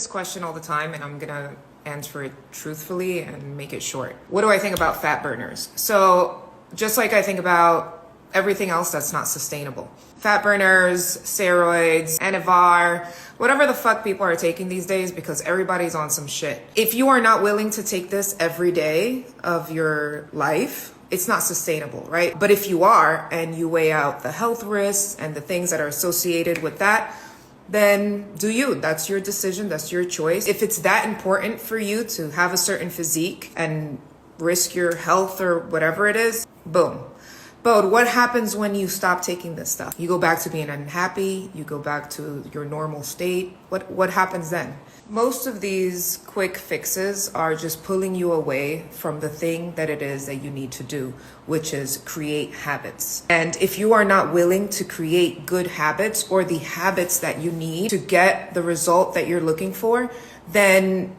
This question all the time, and I'm gonna answer it truthfully and make it short. What do I think about fat burners? So just like I think about everything else that's not sustainable. Fat burners, steroids, Anavar, whatever the fuck people are taking these days, because everybody's on some shit. If you are not willing to take this every day of your life, it's not sustainable, right? But if you are, and you weigh out the health risks and the things that are associated with that, then do you. That's your decision. That's your choice. If it's that important for you to have a certain physique and risk your health or whatever it is, boom. But what happens when you stop taking this stuff? You go back to being unhappy. You go back to your normal state. What happens then? Most of these quick fixes are just pulling you away from the thing that it is that you need to do, which is create habits. And if you are not willing to create good habits or the habits that you need to get the result that you're looking for, then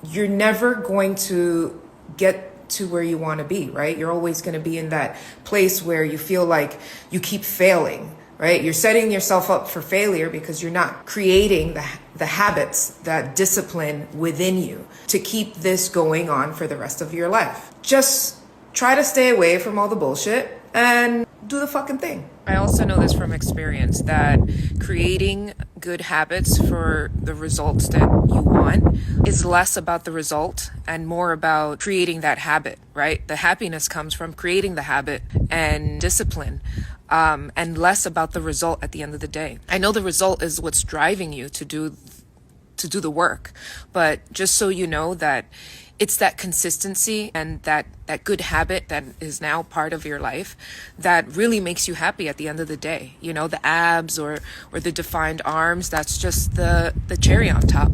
you're never going to get to where you want to be, right? You're always going to be in that place where you feel like you keep failing, right? You're setting yourself up for failure because you're not creating the habits, that discipline within you to keep this going on for the rest of your life. Just try to stay away from all the bullshit and do the fucking thing. I also know this from experience that creating good habits for the results that you want is less about the result and more about creating that habit, right? The happiness comes from creating the habit and discipline, and less about the result at the end of the day. I know the result is what's driving you to do the work, but just so you know that it's that consistency and that good habit that is now part of your life that really makes you happy at the end of the day. You know, the abs or the defined arms, that's just the cherry on top.